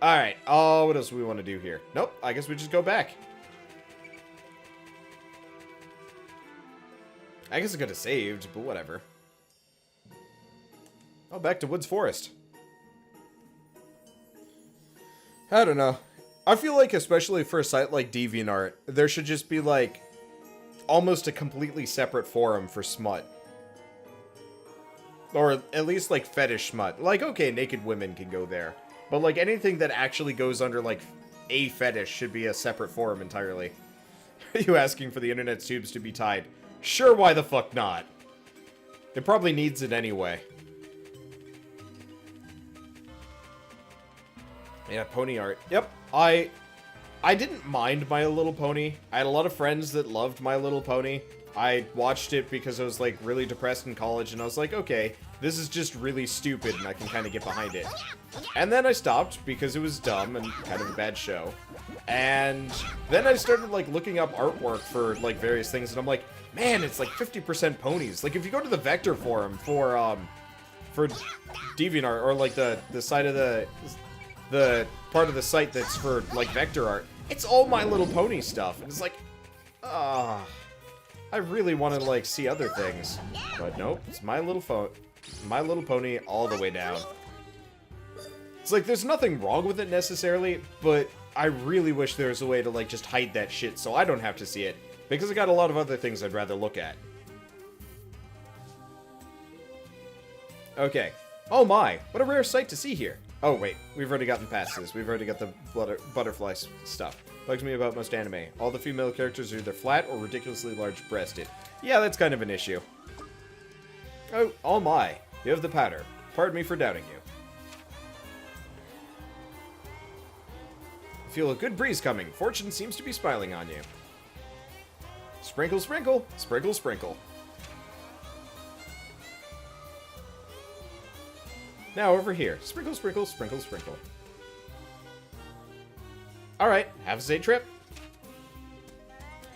Alright, oh, what else do we want to do here? Nope, I guess we just go back. I guess I could have saved, but whatever. Oh, back to Woods Forest. I don't know. I feel like, especially for a site like DeviantArt, there should just be, like, almost a completely separate forum for smut. Or at least, like, fetish smut. Like, okay, naked women can go there. But, like, anything that actually goes under, like, a fetish should be a separate forum entirely. Are you asking for the internet's tubes to be tied? Sure, why the fuck not? It probably needs it anyway. Yeah, pony art. Yep, I didn't mind My Little Pony. I had a lot of friends that loved My Little Pony. I watched it because I was, like, really depressed in college, and I was like, okay, this is just really stupid, and I can kind of get behind it. And then I stopped because it was dumb and kind of a bad show. And then I started, like, looking up artwork for, like, various things, and I'm like, man, it's like 50% ponies. Like, if you go to the Vector forum for DeviantArt, or, like, the side of the part of the site that's for, like, vector art, it's all My Little Pony stuff. And it's like, I really want to, like, see other things. But nope, it's My Little Pony all the way down. It's like, there's nothing wrong with it necessarily, but I really wish there was a way to, like, just hide that shit so I don't have to see it. Because I got a lot of other things I'd rather look at. Okay. Oh my, what a rare sight to see here. Oh wait, we've already gotten past this. We've already got the butterfly stuff. Bugs me about most anime. All the female characters are either flat or ridiculously large-breasted. Yeah, that's kind of an issue. Oh my, you have the powder. Pardon me for doubting you. Feel a good breeze coming. Fortune seems to be smiling on you. Sprinkle, sprinkle, sprinkle, sprinkle. Now over here. Sprinkle, sprinkle, sprinkle, sprinkle. Alright, have a safe trip.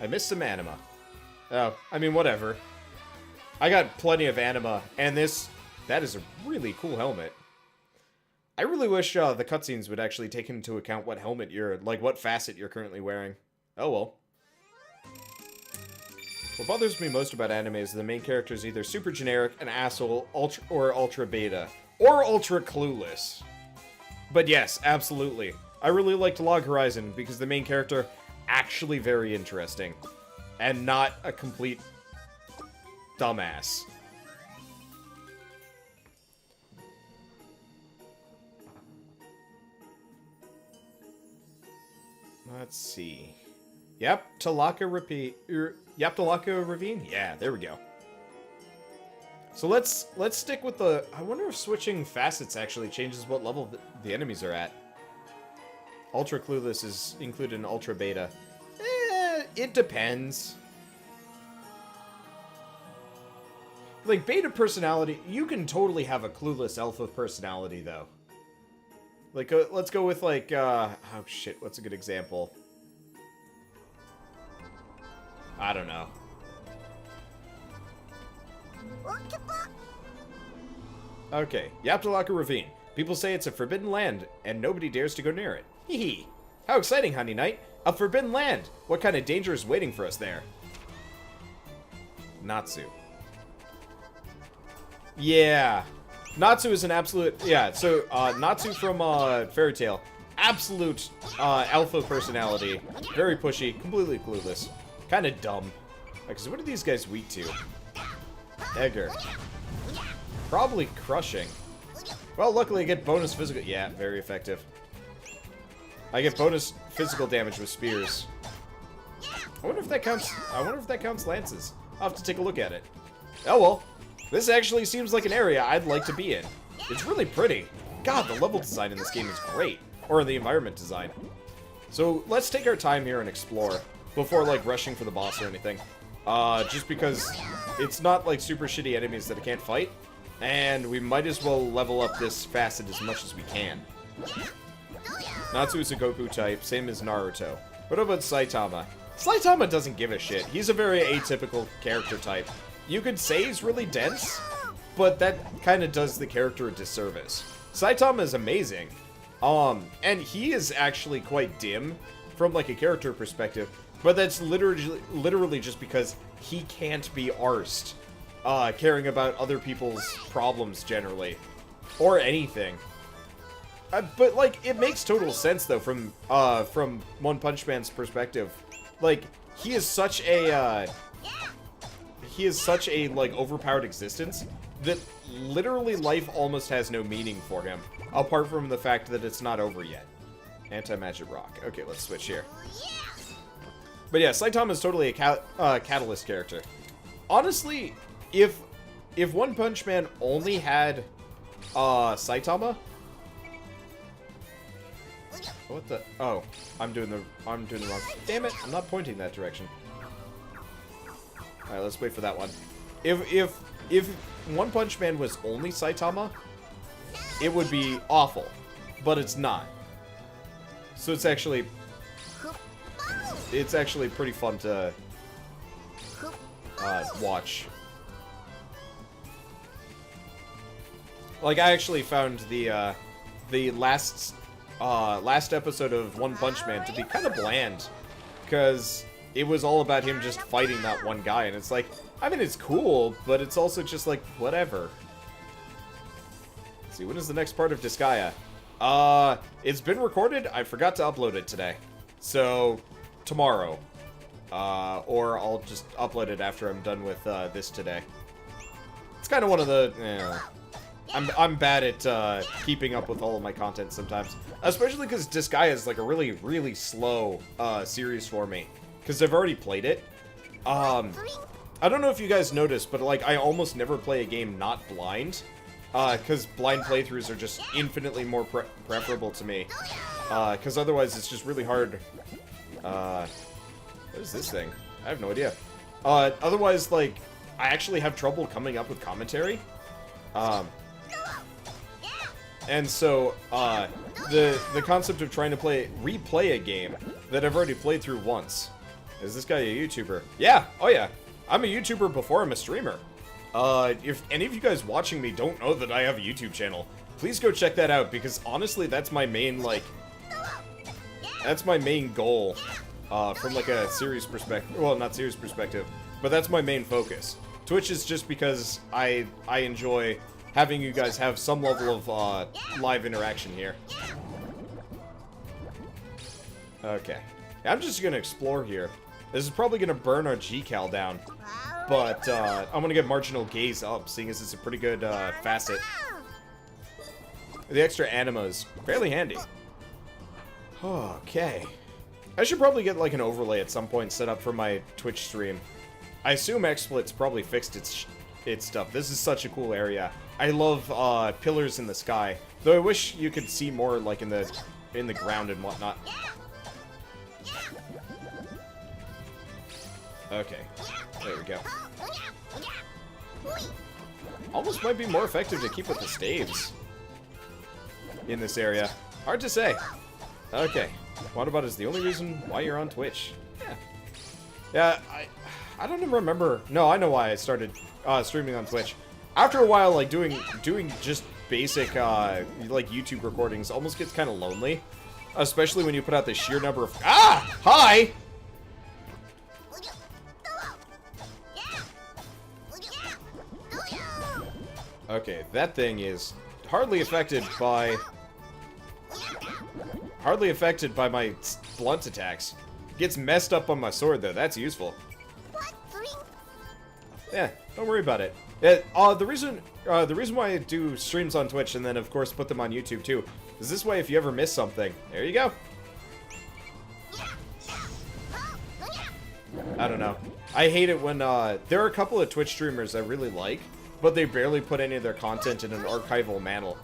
I missed some Anima. Oh, I mean, whatever. I got plenty of Anima, and that is a really cool helmet. I really wish the cutscenes would actually take into account what helmet what facet you're currently wearing. Oh well. What bothers me most about anime is the main character is either super generic, an asshole, ultra beta, or ultra clueless. But yes, absolutely. I really liked Log Horizon because the main character actually very interesting, and not a complete dumbass. Let's see. Yep, Talaka Ravine? Yeah, there we go. So let's stick with the... I wonder if switching facets actually changes what level the enemies are at. Ultra Clueless is included in Ultra Beta. It depends. Like, beta personality, you can totally have a clueless alpha personality, though. Like, let's go with, like, oh shit, what's a good example? I don't know. Okay, Yaptalaka Ravine. People say it's a forbidden land, and nobody dares to go near it. Hee hee. How exciting, Honey Knight. A forbidden land! What kind of danger is waiting for us there? Natsu. Yeah. Natsu is an absolute... Yeah, so, Natsu from, Fairy Tail. Absolute, alpha personality. Very pushy. Completely clueless. Kinda dumb. Because what are these guys weak to? Egger. Probably crushing. Well, luckily I get bonus physical... Yeah, very effective. I get bonus physical damage with spears. I wonder if that counts lances. I'll have to take a look at it. Oh well. This actually seems like an area I'd like to be in. It's really pretty. God, the level design in this game is great. Or the environment design. So, let's take our time here and explore. Before, like, rushing for the boss or anything. Just because it's not, like, super shitty enemies that I can't fight. And we might as well level up this facet as much as we can. Natsu is a Goku type, same as Naruto. What about Saitama? Saitama doesn't give a shit. He's a very atypical character type. You could say he's really dense, but that kind of does the character a disservice. Saitama is amazing, And he is actually quite dim from, like, a character perspective, but that's literally just because he can't be arsed, caring about other people's problems generally, or anything. But, like, it makes total sense, though, from One Punch Man's perspective. Like, he is such a, like, overpowered existence that literally life almost has no meaning for him, apart from the fact that it's not over yet. Anti-magic rock. Okay, let's switch here. But yeah, Saitama is totally a catalyst character. Honestly, if One Punch Man only had Saitama. What the? Oh, I'm doing the wrong. Damn it! I'm not pointing that direction. All right, let's wait for that one. If One Punch Man was only Saitama, it would be awful, but it's not. So it's actually pretty fun to watch. Like, I actually found the last episode of One Punch Man to be kind of bland, because it was all about him just fighting that one guy, and it's like, I mean, it's cool, but it's also just like, whatever. Let's see, when is the next part of Disgaea? It's been recorded. I forgot to upload it today, so tomorrow, or I'll just upload it after I'm done with this today. It's kind of one of the. I'm bad at keeping up with all of my content sometimes, especially because Disgaea is like a really slow series for me, because I've already played it. I don't know if you guys noticed, but like I almost never play a game not blind, because blind playthroughs are just infinitely more preferable to me, because otherwise it's just really hard. What is this thing? I have no idea. Otherwise, like, I actually have trouble coming up with commentary. And so, the concept of trying to replay a game that I've already played through once. Is this guy a YouTuber? Yeah, oh yeah. I'm a YouTuber before I'm a streamer. If any of you guys watching me don't know that I have a YouTube channel, please go check that out, because honestly, that's my main, like, that's my main goal, from like a serious perspective. Well, not serious perspective, but that's my main focus. Twitch is just because I enjoy having you guys have some level of live interaction here. Okay. I'm just gonna explore here. This is probably gonna burn our G-Cal down, but I'm gonna get marginal gaze up, seeing as it's a pretty good facet. The extra Anima is fairly handy. Okay. I should probably get like an overlay at some point set up for my Twitch stream. I assume XSplit's probably fixed its stuff. This is such a cool area. I love pillars in the sky, though I wish you could see more like in the ground and whatnot. Okay, there we go. Almost might be more effective to keep with the staves in this area. Hard to say. Okay, Wadabat is the only reason why you're on Twitch. Yeah, I don't even remember. No, I know why I started streaming on Twitch. After a while, like doing just basic like YouTube recordings almost gets kind of lonely, especially when you put out the sheer number of hi. Okay, that thing is hardly affected by my blunt attacks. Gets messed up on my sword though. That's useful. Yeah, don't worry about it. The reason why I do streams on Twitch and then of course put them on YouTube too is this way if you ever miss something, there you go. I don't know. I hate it when there are a couple of Twitch streamers I really like, but they barely put any of their content in an archival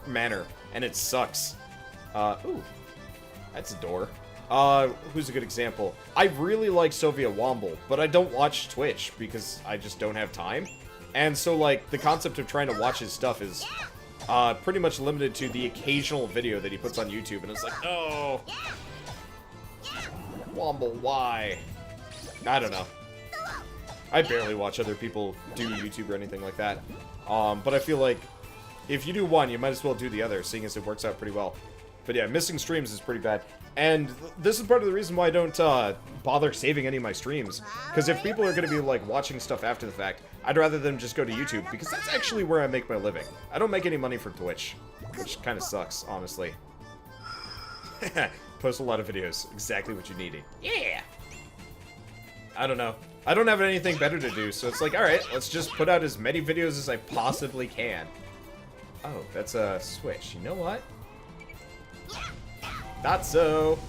manner, and it sucks. Ooh, that's a door. Who's a good example? I really like Soviet Womble, but I don't watch Twitch because I just don't have time. And so, like, the concept of trying to watch his stuff is pretty much limited to the occasional video that he puts on YouTube, and it's like, no! Womble, why? I don't know. I barely watch other people do YouTube or anything like that. But I feel like if you do one, you might as well do the other, seeing as it works out pretty well. But yeah, missing streams is pretty bad. And this is part of the reason why I don't bother saving any of my streams. Because if people are going to be like watching stuff after the fact, I'd rather them just go to YouTube, because that's actually where I make my living. I don't make any money from Twitch, which kind of sucks, honestly. Post a lot of videos, exactly what you needed. Yeah! I don't know. I don't have anything better to do, so it's like, alright, let's just put out as many videos as I possibly can. Oh, that's a switch. You know what? Not so.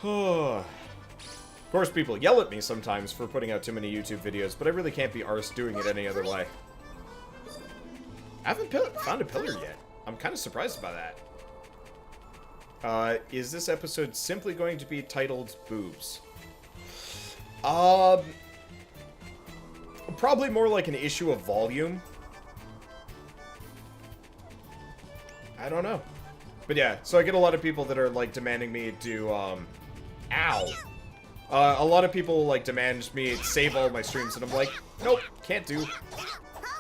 Of course, people yell at me sometimes for putting out too many YouTube videos, but I really can't be arsed doing it any other way. I haven't found a pillar yet. I'm kind of surprised by that. Is this episode simply going to be titled Boobs? Probably more like an issue of volume. I don't know. But yeah, so I get a lot of people that are, like, demanding me to, ow. A lot of people, like, demand me to save all my streams, and I'm like, nope, can't do.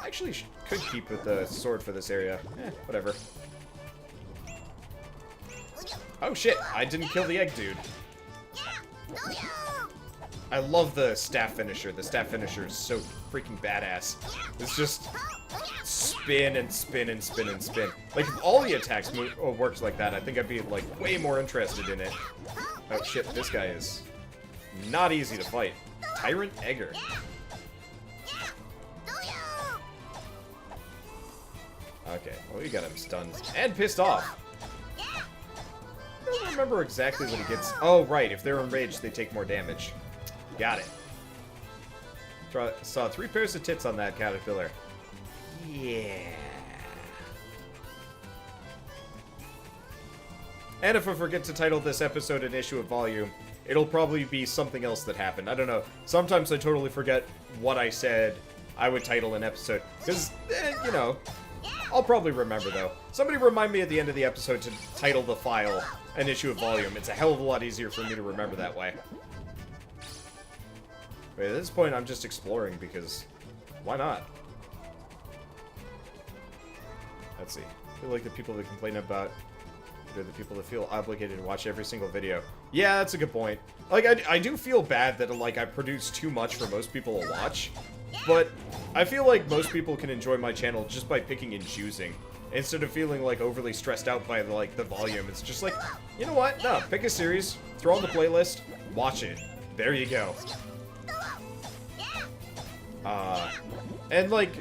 I actually could keep with the sword for this area. Whatever. Oh shit, I didn't kill the egg dude. I love the staff finisher. The staff finisher is so freaking badass. It's just spin and spin and spin and spin. Like, if all the attacks worked like that, I think I'd be, like, way more interested in it. Oh shit, this guy is not easy to fight. Tyrant Egger. Okay, well, you got him stunned and pissed off. I don't remember exactly what he gets. Oh, right, if they're enraged, they take more damage. Got it. Saw 3 pairs of tits on that caterpillar. Yeah. And if I forget to title this episode an issue of volume, it'll probably be something else that happened. I don't know. Sometimes I totally forget what I said I would title an episode. Because, you know, I'll probably remember, though. Somebody remind me at the end of the episode to title the file an issue of volume. It's a hell of a lot easier for me to remember that way. But at this point, I'm just exploring, because why not? Let's see. I feel like the people that complain about it are the people that feel obligated to watch every single video. Yeah, that's a good point. Like, I do feel bad that, like, I produce too much for most people to watch. But I feel like most people can enjoy my channel just by picking and choosing. Instead of feeling, like, overly stressed out by, like, the volume. It's just like, you know what? No, pick a series, throw on the playlist, watch it. There you go. And, like,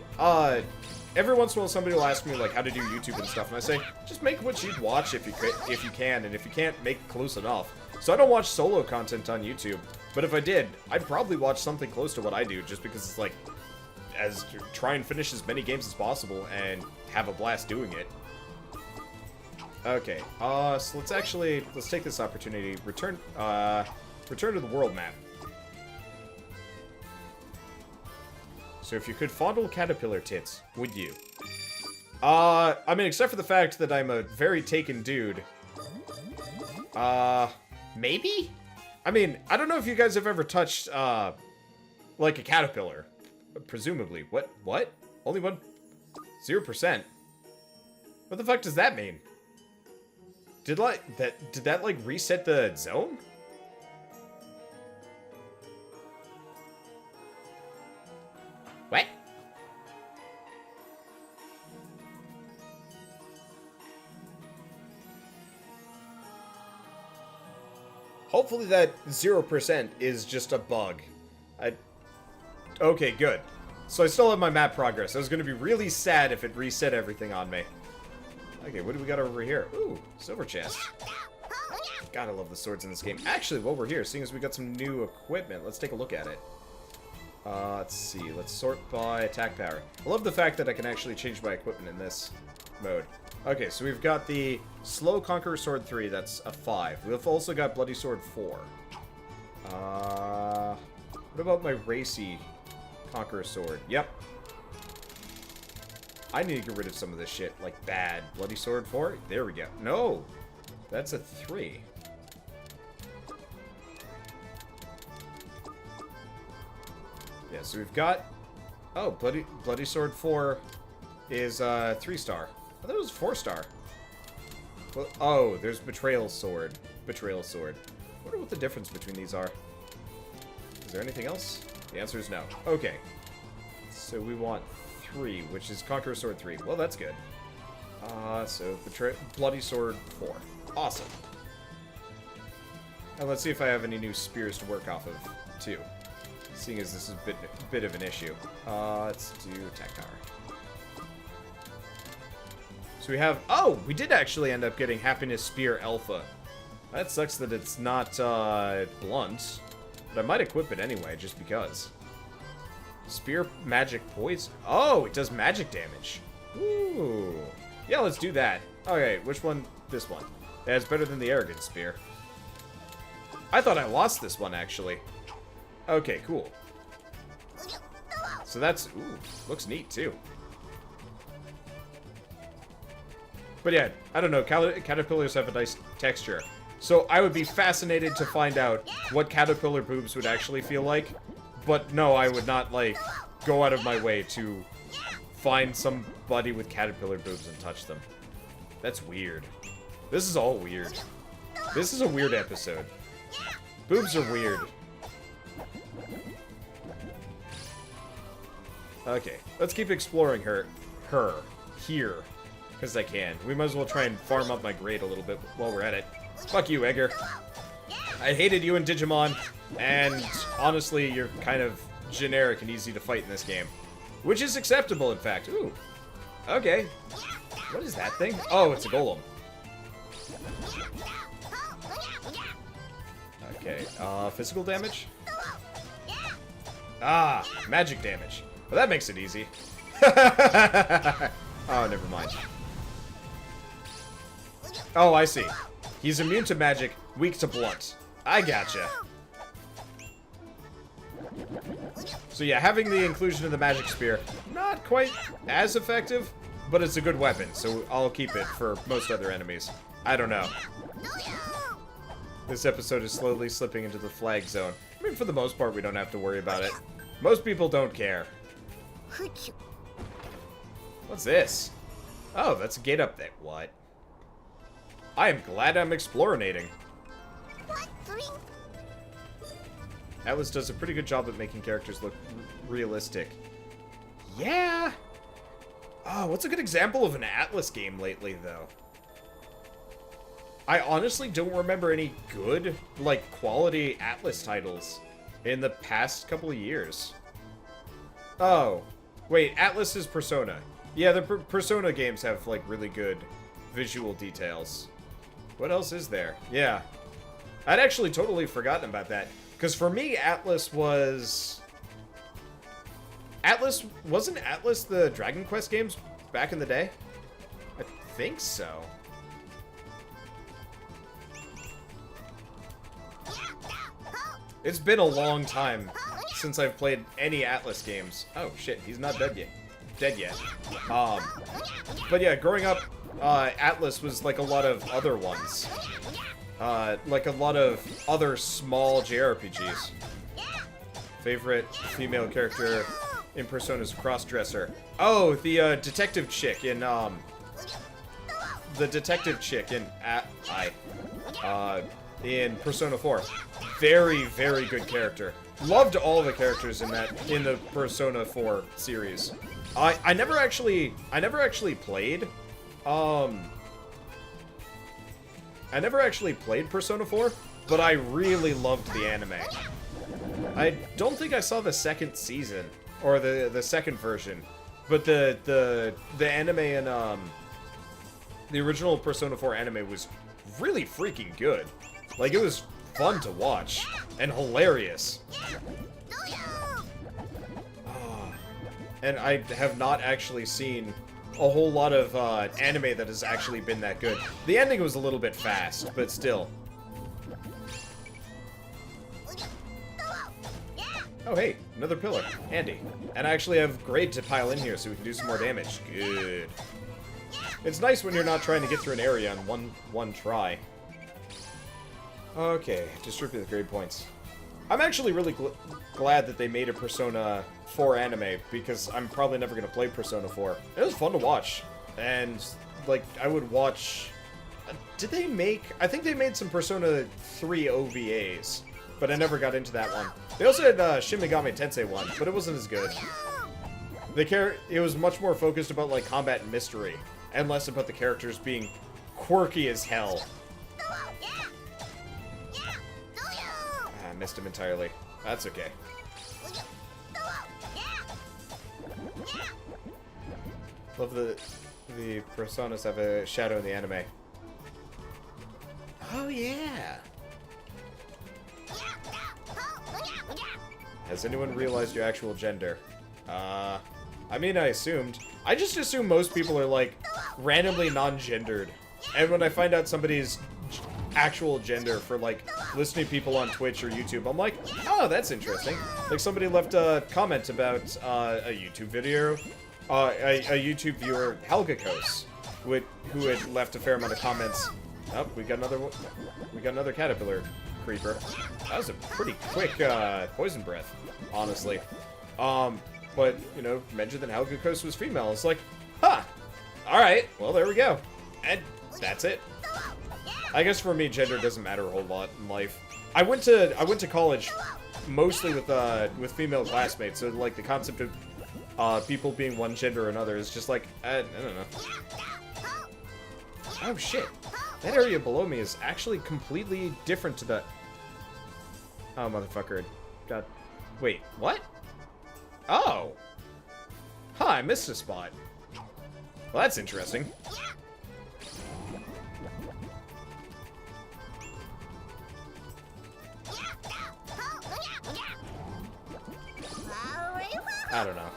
every once in a while somebody will ask me, like, how to do YouTube and stuff, and I say, just make what you'd watch if you can, and if you can't, make close enough. So I don't watch solo content on YouTube, but if I did, I'd probably watch something close to what I do, just because it's, like, try and finish as many games as possible, and have a blast doing it. Okay, so let's take this opportunity, return to the world map. So if you could fondle caterpillar tits, would you? I mean, except for the fact that I'm a very taken dude. Maybe? I mean, I don't know if you guys have ever touched, like a caterpillar. Presumably. What? Only 0%? What the fuck does that mean? Did that, like, reset the zone? What? Hopefully that 0% is just a bug. Okay, good. So I still have my map progress. I was gonna be really sad if it reset everything on me. Okay, what do we got over here? Ooh, silver chest. God, I love the swords in this game. Actually, while we're here, seeing as we got some new equipment, let's take a look at it. Let's see. Let's sort by attack power. I love the fact that I can actually change my equipment in this mode. Okay, so we've got the Slow Conqueror Sword 3. That's a 5. We've also got Bloody Sword 4. What about my Racy Conqueror Sword? Yep. I need to get rid of some of this shit. Like, bad. Bloody Sword 4? There we go. No! That's a 3. Yeah, so we've got... Oh, Bloody Sword 4 is 3-star. I thought it was 4-star. Well, oh, there's Betrayal Sword. Betrayal Sword. I wonder what the difference between these are. Is there anything else? The answer is no. Okay. So we want 3, which is Conqueror Sword 3. Well, that's good. So Bloody Sword 4. Awesome. And let's see if I have any new spears to work off of, too. Seeing as this is a bit of an issue. Let's do attack power. So we have... Oh! We did actually end up getting Happiness Spear Alpha. That sucks that it's not, blunt. But I might equip it anyway, just because. Spear Magic Poison. Oh! It does magic damage. Ooh. Yeah, let's do that. Okay, which one? This one. Yeah, it's better than the Arrogant Spear. I thought I lost this one, actually. Okay, cool. So that's... Ooh, looks neat, too. But yeah, I don't know. Caterpillars have a nice texture. So I would be fascinated to find out what caterpillar boobs would actually feel like. But no, I would not, like, go out of my way to find somebody with caterpillar boobs and touch them. That's weird. This is all weird. This is a weird episode. Boobs are weird. Okay, let's keep exploring her here, because I can. We might as well try and farm up my grade a little bit while we're at it. Fuck you, Edgar. I hated you in Digimon, and honestly, you're kind of generic and easy to fight in this game. Which is acceptable, in fact. Ooh. Okay. What is that thing? Oh, it's a golem. Okay, physical damage? Ah, magic damage. Well, that makes it easy. Oh, never mind. Oh, I see. He's immune to magic, weak to blunt. I gotcha. So yeah, having the inclusion of the magic spear, not quite as effective, but it's a good weapon, so I'll keep it for most other enemies. I don't know. This episode is slowly slipping into the flag zone. I mean, for the most part, we don't have to worry about it. Most people don't care. What's this? Oh, that's a gate up there. What? I am glad I'm explorating. Atlas does a pretty good job at making characters look realistic. Yeah! Oh, what's a good example of an Atlas game lately, though? I honestly don't remember any good, like, quality Atlas titles in the past couple of years. Oh. Wait, Atlas is Persona. Yeah, the Persona games have, like, really good visual details. What else is there? Yeah. I'd actually totally forgotten about that. Because for me, Atlas was... Wasn't Atlas the Dragon Quest games back in the day? I think so. It's been a long time since I've played any Atlas games. Oh shit, he's not dead yet. But yeah, growing up, Atlas was like a lot of other ones. Like a lot of other small JRPGs. Favorite female character in Persona's crossdresser. Oh, the detective chick in in Persona 4. Very, very good character. Loved all the characters in the Persona 4 series. I never actually played. I never actually played Persona 4, but I really loved the anime. I don't think I saw the second season or the second version, but the anime in the original Persona 4 anime was really freaking good. Like, it was fun to watch and hilarious. And I have not actually seen a whole lot of anime that has actually been that good. The ending was a little bit fast, but still. Oh hey, another pillar. Handy. And I actually have grade to pile in here so we can do some more damage. Good. It's nice when you're not trying to get through an area on one try. Okay, distribute the grade points. I'm actually really glad that they made a Persona 4 anime, because I'm probably never going to play Persona 4. It was fun to watch, and, like, I would watch... Did they make... I think they made some Persona 3 OVAs, but I never got into that one. They also had Shin Megami Tensei 1, but it wasn't as good. It was much more focused about, like, combat and mystery, and less about the characters being quirky as hell. I missed him entirely. That's okay. Love the personas have a shadow in the anime. Oh yeah. Has anyone realized your actual gender? I mean, I assumed. I just assume most people are, like, randomly non-gendered. And when I find out somebody's actual gender for, like, listening to people on Twitch or YouTube, I'm like, oh, that's interesting. Like, somebody left a comment about a YouTube video, a YouTube viewer, Helgakos, who had left a fair amount of comments. Oh, we got another caterpillar creeper. That was a pretty quick poison breath, honestly. But, you know, mentioned that Helgakos was female. It's like, huh, alright, well, there we go. And that's it. I guess for me, gender doesn't matter a whole lot in life. I went to college mostly with female classmates, so, like, the concept of people being one gender or another is just like, I don't know. Oh, shit. That area below me is actually completely different to the... Oh, motherfucker. Wait, what? Oh. Huh, I missed a spot. Well, that's interesting. I don't know.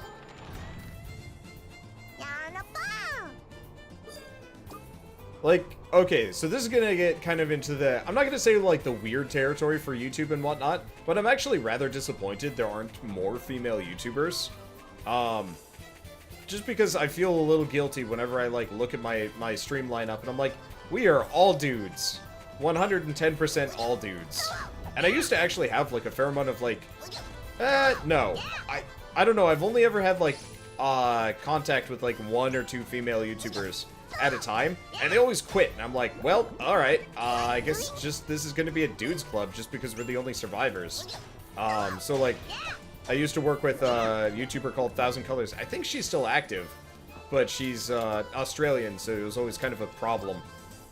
Like, okay, so this is gonna get kind of into the... I'm not gonna say, like, the weird territory for YouTube and whatnot, but I'm actually rather disappointed there aren't more female YouTubers. Just because I feel a little guilty whenever I, like, look at my stream lineup, and I'm like, we are all dudes. 110% all dudes. And I used to actually have, like, a fair amount of, like... no. I don't know, I've only ever had, like, contact with, like, 1 or 2 female YouTubers at a time, and they always quit, and I'm like, well, alright, I guess just this is gonna be a dudes club just because we're the only survivors. So, like, I used to work with a YouTuber called 1,000 Colors. I think she's still active, but she's Australian, so it was always kind of a problem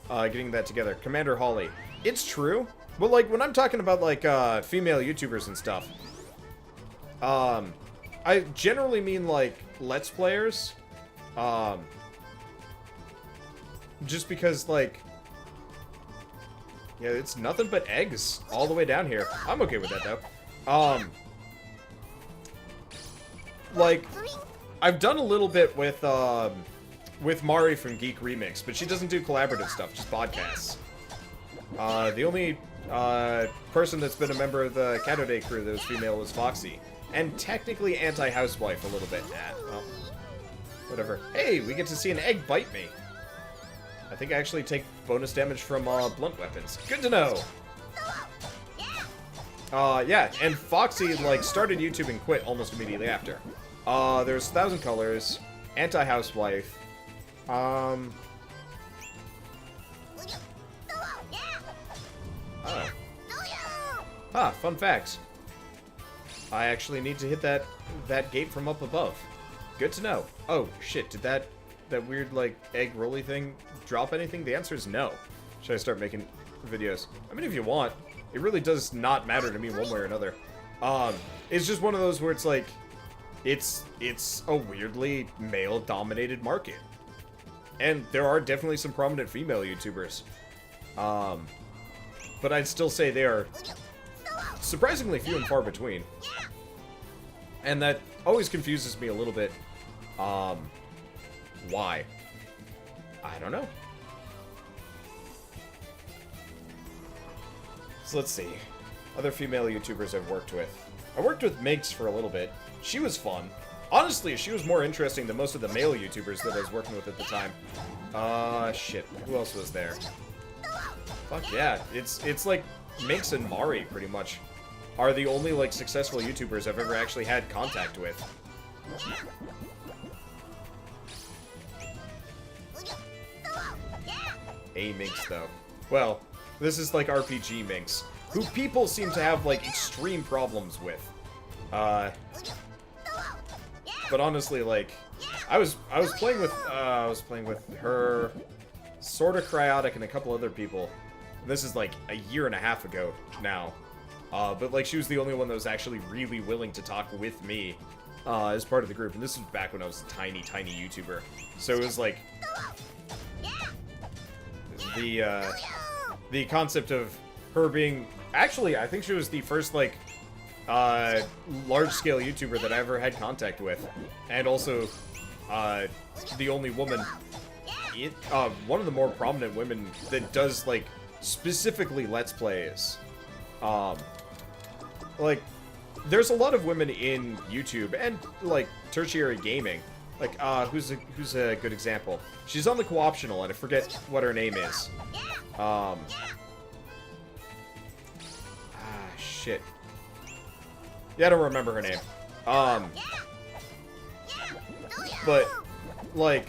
getting that together. Commander Holly. It's true, but, like, when I'm talking about, like, female YouTubers and stuff, I generally mean, like, Let's Players, just because, like, yeah, it's nothing but eggs all the way down here. I'm okay with that, though. Like, I've done a little bit with Mari from Geek Remix, but she doesn't do collaborative stuff, just podcasts. The only person that's been a member of the Cato Day crew that was female was Foxy. And technically anti-housewife a little bit. Well, whatever. Hey, we get to see an egg bite me. I think I actually take bonus damage from blunt weapons. Good to know. Yeah, and Foxy, like, started YouTube and quit almost immediately after. There's 1,000 Colors, anti-housewife, oh. Ah, fun fact. I actually need to hit that gate from up above. Good to know. Oh, shit, did that weird, like, egg rolly thing drop anything? The answer is no. Should I start making videos? I mean, if you want. It really does not matter to me one way or another. It's just one of those where it's like, it's a weirdly male-dominated market. And there are definitely some prominent female YouTubers. But I'd still say they are surprisingly few and far between. And that always confuses me a little bit. Why? I don't know. So let's see. Other female YouTubers I've worked with. I worked with Megs for a little bit. She was fun. Honestly, she was more interesting than most of the male YouTubers that I was working with at the time. Shit. Who else was there? Fuck yeah. It's like Megs and Mari, pretty much. are the only, like, successful YouTubers I've ever actually had contact with. A Minx, though. Well, this is like RPG Minx, who people seem to have, like, extreme problems with. But honestly, like, I was playing with her, sort of Cryotic, and a couple other people. This is like a year and a half ago now. But like, she was the only one that was actually really willing to talk with me as part of the group. And this was back when I was a tiny YouTuber. So it was like the concept of her being, actually, I think she was the first, like, large-scale YouTuber that I ever had contact with. And also, the only woman, one of the more prominent women that does, like, specifically Let's Plays. Like, there's a lot of women in YouTube and, like, tertiary gaming. Like, who's a good example? She's on the co-optional, and I forget what her name is. Shit. Yeah, I don't remember her name. But, like,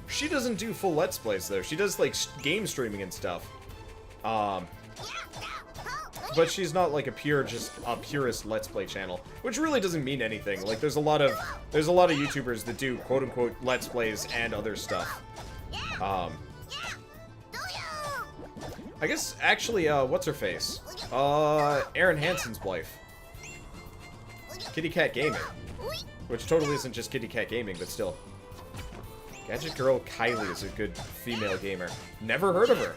she doesn't do full Let's Plays, though. She does, like, game streaming and stuff. But she's not, like, a purist Let's Play channel, which really doesn't mean anything. Like, there's a lot of YouTubers that do quote-unquote Let's Plays and other stuff. I guess, actually, what's her face? Aaron Hansen's wife. Kitty Cat Gaming. Which totally isn't just Kitty Cat Gaming, but still. Gadget Girl Kylie is a good female gamer. Never heard of her.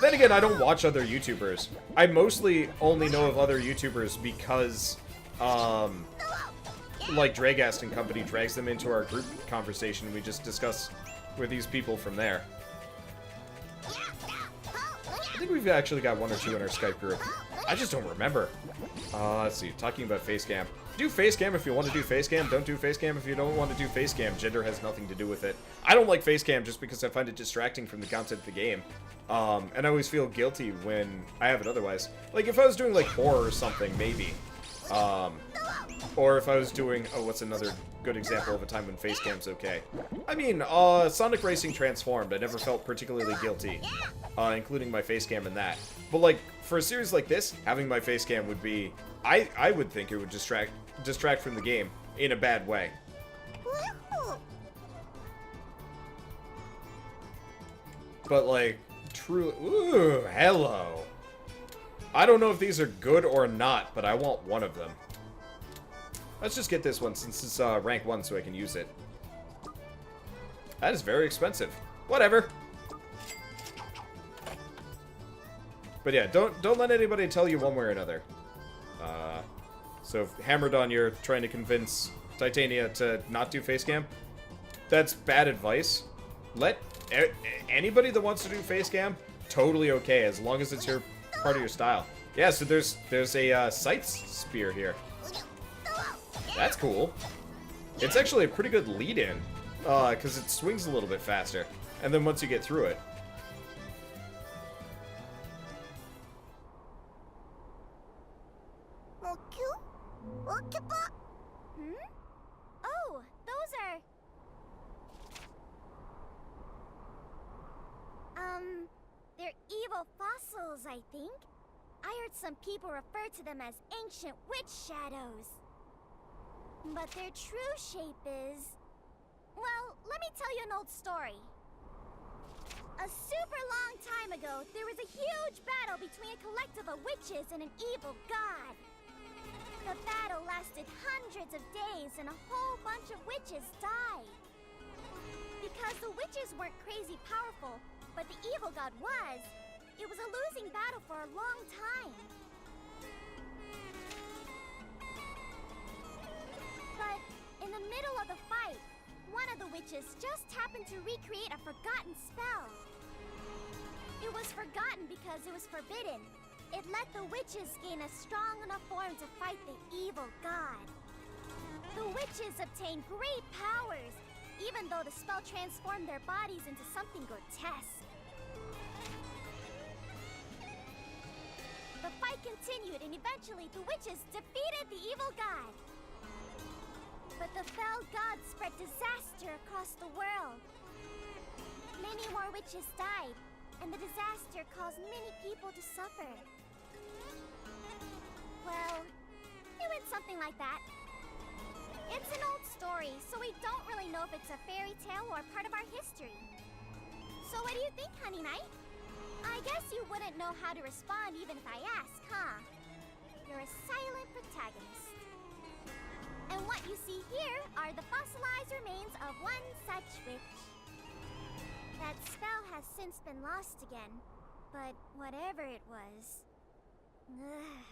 Then again, I don't watch other YouTubers. I mostly only know of other YouTubers because, like, Dragast and company drags them into our group conversation. We just discuss with these people from there. I think we've actually got one or two in our Skype group. I just don't remember. Let's see, talking about facecam. Do facecam if you want to do facecam. Don't do facecam if you don't want to do facecam. Gender has nothing to do with it. I don't like facecam just because I find it distracting from the content of the game. And I always feel guilty when I have it otherwise. Like, if I was doing, like, horror or something, maybe. Or if I was doing... Oh, what's another good example of a time when facecam's okay? I mean, Sonic Racing Transformed. I never felt particularly guilty, including my facecam in that. But, like, for a series like this, having my facecam would be... I would think it would distract from the game in a bad way. But, like, truly... Ooh, hello. I don't know if these are good or not, but I want one of them. Let's just get this one since it's rank 1 so I can use it. That is very expensive. Whatever. But yeah, don't let anybody tell you one way or another. So if Hammered-On, you're trying to convince Titania to not do facecam, that's bad advice. Let anybody that wants to do facecam, totally okay, as long as it's your part of your style. Yeah, so there's a sights spear here. That's cool. It's actually a pretty good lead-in, because it swings a little bit faster, and then once you get through it. Oh, those are... they're evil fossils, I think. I heard some people refer to them as ancient witch shadows. But their true shape is... Well, let me tell you an old story. A super long time ago, there was a huge battle between a collective of witches and an evil god. The battle lasted hundreds of days and a whole bunch of witches died. Because the witches weren't crazy powerful, but the evil god was, it was a losing battle for a long time. But in the middle of the fight, one of the witches just happened to recreate a forgotten spell. It was forgotten because it was forbidden. It let the witches gain a strong enough form to fight the evil god. The witches obtained great powers, even though the spell transformed their bodies into something grotesque. The fight continued, and eventually the witches defeated the evil god. But the fell god spread disaster across the world. Many more witches died, and the disaster caused many people to suffer. Well, it went something like that. It's an old story, so we don't really know if it's a fairy tale or part of our history. So what do you think, Honey Knight? I guess you wouldn't know how to respond even if I ask, huh? You're a silent protagonist. And what you see here are the fossilized remains of one such witch. That spell has since been lost again, but whatever it was... Ugh.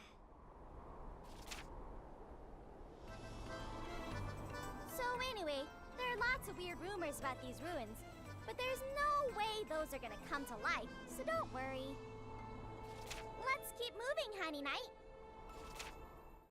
So anyway, there are lots of weird rumors about these ruins, but there's no way those are gonna come to life, so don't worry. Let's keep moving, Honey Knight.